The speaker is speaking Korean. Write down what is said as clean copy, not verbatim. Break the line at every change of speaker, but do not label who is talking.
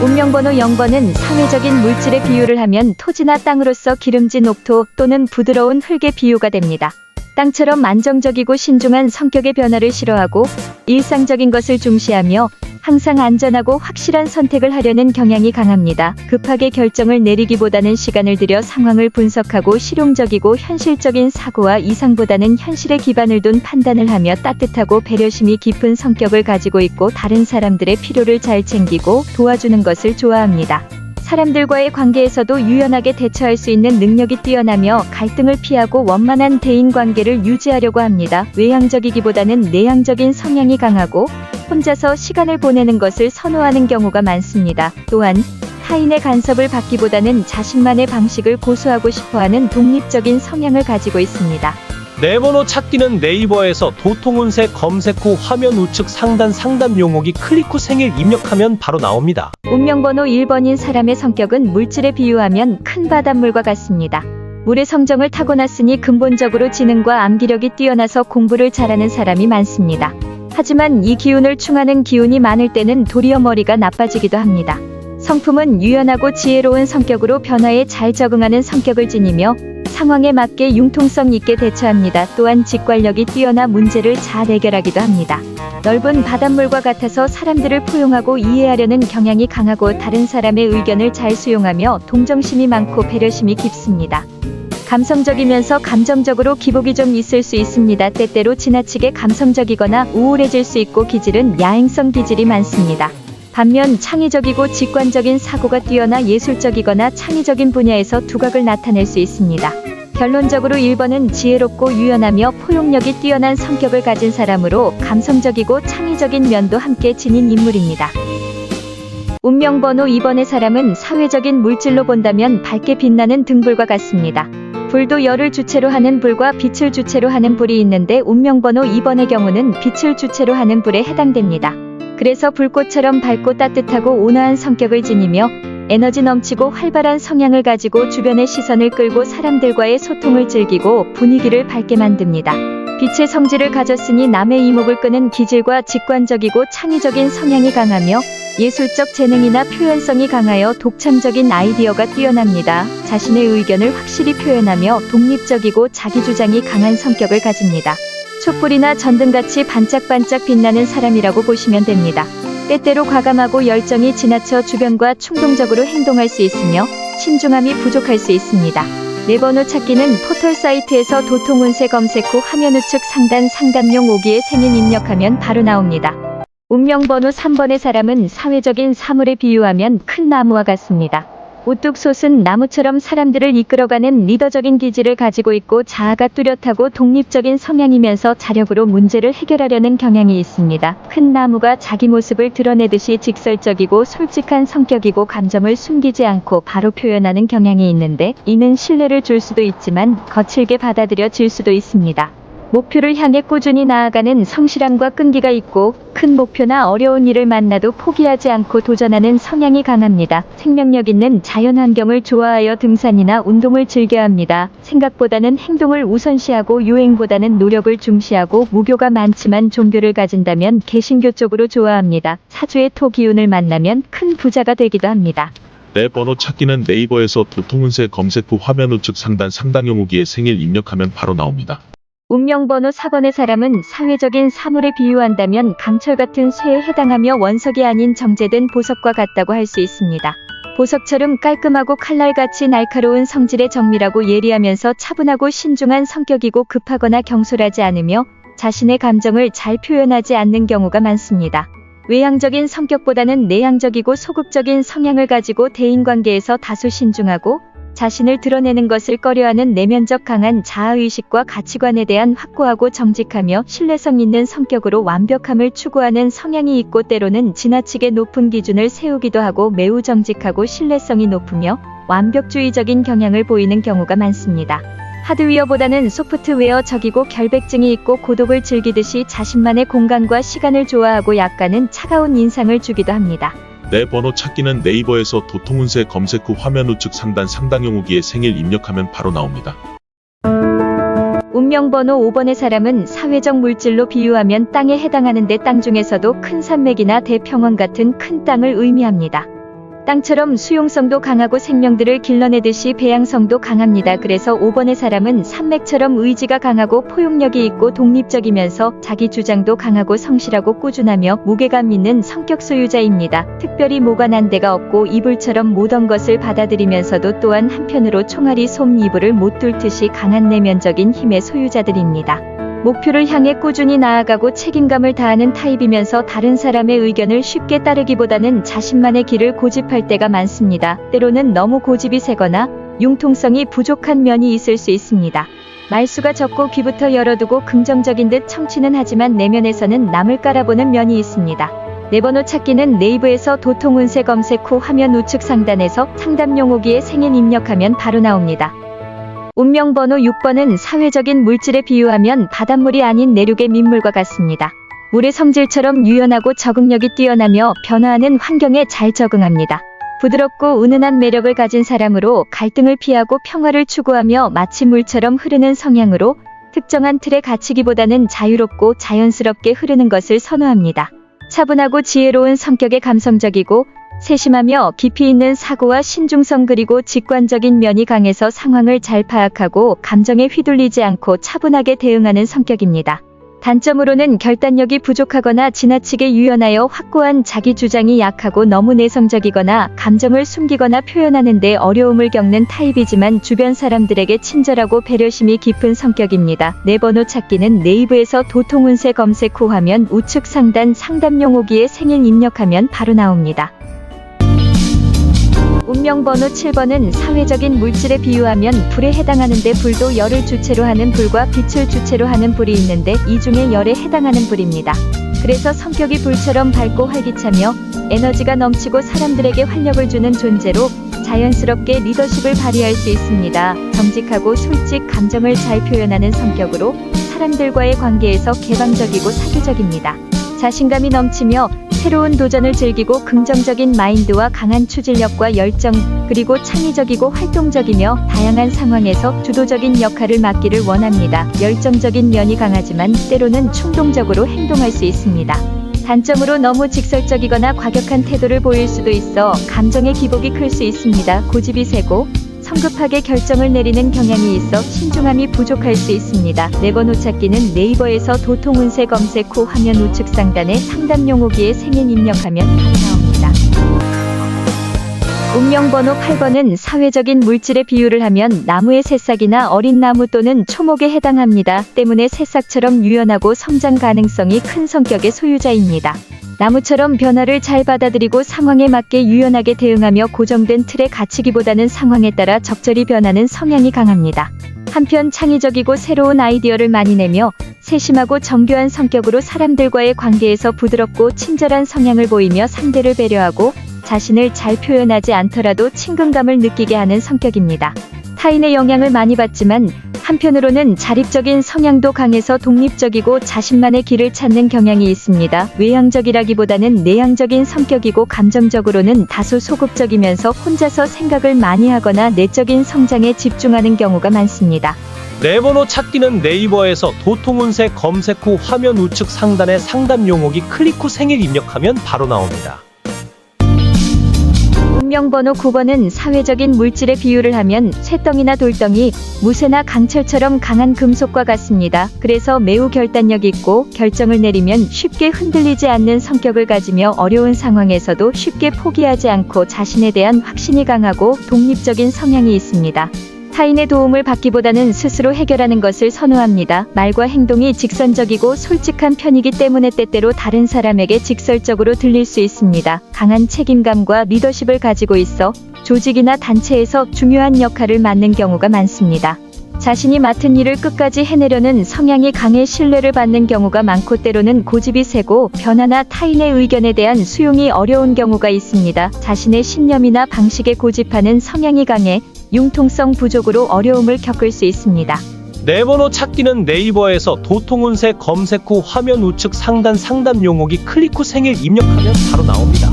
운명번호 0번은 사회적인 물질의 비유를 하면 토지나 땅으로서 기름진 옥토 또는 부드러운 흙의 비유가 됩니다. 땅처럼 안정적이고 신중한 성격의 변화를 싫어하고 일상적인 것을 중시하며 항상 안전하고 확실한 선택을 하려는 경향이 강합니다. 급하게 결정을 내리기보다는 시간을 들여 상황을 분석하고 실용적이고 현실적인 사고와 이상보다는 현실에 기반을 둔 판단을 하며 따뜻하고 배려심이 깊은 성격을 가지고 있고 다른 사람들의 필요를 잘 챙기고 도와주는 것을 좋아합니다. 사람들과의 관계에서도 유연하게 대처할 수 있는 능력이 뛰어나며 갈등을 피하고 원만한 대인관계를 유지하려고 합니다. 외향적이기보다는 내향적인 성향이 강하고 혼자서 시간을 보내는 것을 선호하는 경우가 많습니다. 또한 타인의 간섭을 받기보다는 자신만의 방식을 고수하고 싶어하는 독립적인 성향을 가지고 있습니다.
내 번호 찾기는 네이버에서 도통운세 검색 후 화면 우측 상단 상담 용어기 클릭 후 생일 입력하면 바로 나옵니다.
운명번호 1번인 사람의 성격은 물질에 비유하면 큰 바닷물과 같습니다. 물의 성정을 타고났으니 근본적으로 지능과 암기력이 뛰어나서 공부를 잘하는 사람이 많습니다. 하지만 이 기운을 충하는 기운이 많을 때는 도리어 머리가 나빠지기도 합니다. 성품은 유연하고 지혜로운 성격으로 변화에 잘 적응하는 성격을 지니며 상황에 맞게 융통성 있게 대처합니다. 또한 직관력이 뛰어나 문제를 잘 해결하기도 합니다. 넓은 바닷물과 같아서 사람들을 포용하고 이해하려는 경향이 강하고 다른 사람의 의견을 잘 수용하며 동정심이 많고 배려심이 깊습니다. 감성적이면서 감정적으로 기복이 좀 있을 수 있습니다. 때때로 지나치게 감성적이거나 우울해질 수 있고 기질은 야행성 기질이 많습니다. 반면 창의적이고 직관적인 사고가 뛰어나 예술적이거나 창의적인 분야에서 두각을 나타낼 수 있습니다. 결론적으로 1번은 지혜롭고 유연하며 포용력이 뛰어난 성격을 가진 사람으로 감성적이고 창의적인 면도 함께 지닌 인물입니다. 운명번호 2번의 사람은 사회적인 물질로 본다면 밝게 빛나는 등불과 같습니다. 불도 열을 주체로 하는 불과 빛을 주체로 하는 불이 있는데 운명번호 2번의 경우는 빛을 주체로 하는 불에 해당됩니다. 그래서 불꽃처럼 밝고 따뜻하고 온화한 성격을 지니며 에너지 넘치고 활발한 성향을 가지고 주변의 시선을 끌고 사람들과의 소통을 즐기고 분위기를 밝게 만듭니다. 빛의 성질을 가졌으니 남의 이목을 끄는 기질과 직관적이고 창의적인 성향이 강하며 예술적 재능이나 표현성이 강하여 독창적인 아이디어가 뛰어납니다. 자신의 의견을 확실히 표현하며 독립적이고 자기주장이 강한 성격을 가집니다. 촛불이나 전등같이 반짝반짝 빛나는 사람이라고 보시면 됩니다. 때때로 과감하고 열정이 지나쳐 주변과 충동적으로 행동할 수 있으며 신중함이 부족할 수 있습니다. 내 번호 찾기는 포털 사이트에서 도통운세 검색 후 화면 우측 상단 상담용 오기에 생일 입력하면 바로 나옵니다. 운명번호 3번의 사람은 사회적인 사물에 비유하면 큰 나무와 같습니다. 우뚝 솟은 나무처럼 사람들을 이끌어가는 리더적인 기질을 가지고 있고 자아가 뚜렷하고 독립적인 성향이면서 자력으로 문제를 해결하려는 경향이 있습니다. 큰 나무가 자기 모습을 드러내듯이 직설적이고 솔직한 성격이고 감정을 숨기지 않고 바로 표현하는 경향이 있는데 이는 신뢰를 줄 수도 있지만 거칠게 받아들여질 수도 있습니다. 목표를 향해 꾸준히 나아가는 성실함과 끈기가 있고 큰 목표나 어려운 일을 만나도 포기하지 않고 도전하는 성향이 강합니다. 생명력 있는 자연환경을 좋아하여 등산이나 운동을 즐겨합니다. 생각보다는 행동을 우선시하고 유행보다는 노력을 중시하고 무교가 많지만 종교를 가진다면 개신교 쪽으로 좋아합니다. 사주의 토 기운을 만나면 큰 부자가 되기도 합니다.
내 번호 찾기는 네이버에서 도통운세 검색 후 화면 우측 상단 상담용 오기에 생일 입력하면 바로 나옵니다.
운명번호 4번의 사람은 사회적인 사물에 비유한다면 강철 같은 쇠에 해당하며 원석이 아닌 정제된 보석과 같다고 할 수 있습니다. 보석처럼 깔끔하고 칼날같이 날카로운 성질의 정밀하고 예리하면서 차분하고 신중한 성격이고 급하거나 경솔하지 않으며 자신의 감정을 잘 표현하지 않는 경우가 많습니다. 외향적인 성격보다는 내향적이고 소극적인 성향을 가지고 대인관계에서 다소 신중하고 자신을 드러내는 것을 꺼려하는 내면적 강한 자아의식과 가치관에 대한 확고하고 정직하며 신뢰성 있는 성격으로 완벽함을 추구하는 성향이 있고 때로는 지나치게 높은 기준을 세우기도 하고 매우 정직하고 신뢰성이 높으며 완벽주의적인 경향을 보이는 경우가 많습니다. 하드웨어보다는 소프트웨어적이고 결백증이 있고 고독을 즐기듯이 자신만의 공간과 시간을 좋아하고 약간은 차가운 인상을 주기도 합니다.
내 번호 찾기는 네이버에서 도통운세 검색 후 화면 우측 상단 상담용 오기에 생일 입력하면 바로 나옵니다.
운명번호 5번의 사람은 사회적 물질로 비유하면 땅에 해당하는데 땅 중에서도 큰 산맥이나 대평원 같은 큰 땅을 의미합니다. 땅처럼 수용성도 강하고 생명들을 길러내듯이 배양성도 강합니다. 그래서 5번의 사람은 산맥처럼 의지가 강하고 포용력이 있고 독립적이면서 자기 주장도 강하고 성실하고 꾸준하며 무게감 있는 성격 소유자입니다. 특별히 모가 난 데가 없고 이불처럼 모든 것을 받아들이면서도 또한 한편으로 총알이 솜 이불을 못 뚫듯이 강한 내면적인 힘의 소유자들입니다. 목표를 향해 꾸준히 나아가고 책임감을 다하는 타입이면서 다른 사람의 의견을 쉽게 따르기보다는 자신만의 길을 고집할 때가 많습니다. 때로는 너무 고집이 세거나 융통성이 부족한 면이 있을 수 있습니다. 말수가 적고 귀부터 열어두고 긍정적인 듯 청취는 하지만 내면에서는 남을 깔아보는 면이 있습니다. 네 번호 찾기는 네이버에서 도통운세 검색 후 화면 우측 상단에서 상담 용어기에 생일 입력하면 바로 나옵니다. 운명번호 6번은 사회적인 물질에 비유하면 바닷물이 아닌 내륙의 민물과 같습니다. 물의 성질처럼 유연하고 적응력이 뛰어나며 변화하는 환경에 잘 적응합니다. 부드럽고 은은한 매력을 가진 사람으로 갈등을 피하고 평화를 추구하며 마치 물처럼 흐르는 성향으로 특정한 틀에 갇히기보다는 자유롭고 자연스럽게 흐르는 것을 선호합니다. 차분하고 지혜로운 성격에 감성적이고 세심하며 깊이 있는 사고와 신중성 그리고 직관적인 면이 강해서 상황을 잘 파악하고 감정에 휘둘리지 않고 차분하게 대응하는 성격입니다. 단점으로는 결단력이 부족하거나 지나치게 유연하여 확고한 자기 주장이 약하고 너무 내성적이거나 감정을 숨기거나 표현하는 데 어려움을 겪는 타입이지만 주변 사람들에게 친절하고 배려심이 깊은 성격입니다. 네 번호 찾기는 네이버에서 도통운세 검색 후 화면 우측 상단 상담 용어기에 생일 입력하면 바로 나옵니다. 운명번호 7번은 사회적인 물질에 비유하면 불에 해당하는데 불도 열을 주체로 하는 불과 빛을 주체로 하는 불이 있는데 이 중에 열에 해당하는 불입니다. 그래서 성격이 불처럼 밝고 활기차며 에너지가 넘치고 사람들에게 활력을 주는 존재로 자연스럽게 리더십을 발휘할 수 있습니다. 정직하고 솔직 감정을 잘 표현하는 성격으로 사람들과의 관계에서 개방적이고 사교적입니다. 자신감이 넘치며 새로운 도전을 즐기고 긍정적인 마인드와 강한 추진력과 열정 그리고 창의적이고 활동적이며 다양한 상황에서 주도적인 역할을 맡기를 원합니다. 열정적인 면이 강하지만 때로는 충동적으로 행동할 수 있습니다. 단점으로 너무 직설적이거나 과격한 태도를 보일 수도 있어 감정의 기복이 클 수 있습니다. 고집이 세고 성급하게 결정을 내리는 경향이 있어 신중함이 부족할 수 있습니다. 네 번호 찾기는 네이버에서 도통운세 검색 후 화면 우측 상단에 상담 용어기에 생일 입력하면 바로 나옵니다. 운명번호 8번은 사회적인 물질에 비유를 하면 나무의 새싹이나 어린 나무 또는 초목에 해당합니다. 때문에 새싹처럼 유연하고 성장 가능성이 큰 성격의 소유자입니다. 나무처럼 변화를 잘 받아들이고 상황에 맞게 유연하게 대응하며 고정된 틀에 갇히기보다는 상황에 따라 적절히 변하는 성향이 강합니다. 한편 창의적이고 새로운 아이디어를 많이 내며 세심하고 정교한 성격으로 사람들과의 관계에서 부드럽고 친절한 성향을 보이며 상대를 배려하고 자신을 잘 표현하지 않더라도 친근감을 느끼게 하는 성격입니다. 타인의 영향을 많이 받지만 한편으로는 자립적인 성향도 강해서 독립적이고 자신만의 길을 찾는 경향이 있습니다. 외향적이라기보다는 내향적인 성격이고 감정적으로는 다소 소극적이면서 혼자서 생각을 많이 하거나 내적인 성장에 집중하는 경우가 많습니다.
네 번호 찾기는 네이버에서 도통운세 검색 후 화면 우측 상단에 상담 용어기 클릭 후 생일 입력하면 바로 나옵니다.
운명번호 9번은 사회적인 물질에 비유를 하면 쇠덩이나 돌덩이, 무쇠나 강철처럼 강한 금속과 같습니다. 그래서 매우 결단력 있고 결정을 내리면 쉽게 흔들리지 않는 성격을 가지며 어려운 상황에서도 쉽게 포기하지 않고 자신에 대한 확신이 강하고 독립적인 성향이 있습니다. 타인의 도움을 받기보다는 스스로 해결하는 것을 선호합니다. 말과 행동이 직선적이고 솔직한 편이기 때문에 때때로 다른 사람에게 직설적으로 들릴 수 있습니다. 강한 책임감과 리더십을 가지고 있어 조직이나 단체에서 중요한 역할을 맡는 경우가 많습니다. 자신이 맡은 일을 끝까지 해내려는 성향이 강해 신뢰를 받는 경우가 많고 때로는 고집이 세고 변화나 타인의 의견에 대한 수용이 어려운 경우가 있습니다. 자신의 신념이나 방식에 고집하는 성향이 강해 융통성 부족으로 어려움을 겪을 수 있습니다.
네 번호 찾기는 네이버에서 도통운세 검색 후 화면 우측 상단 상담 용어기 클릭 후 생일 입력하면 바로 나옵니다.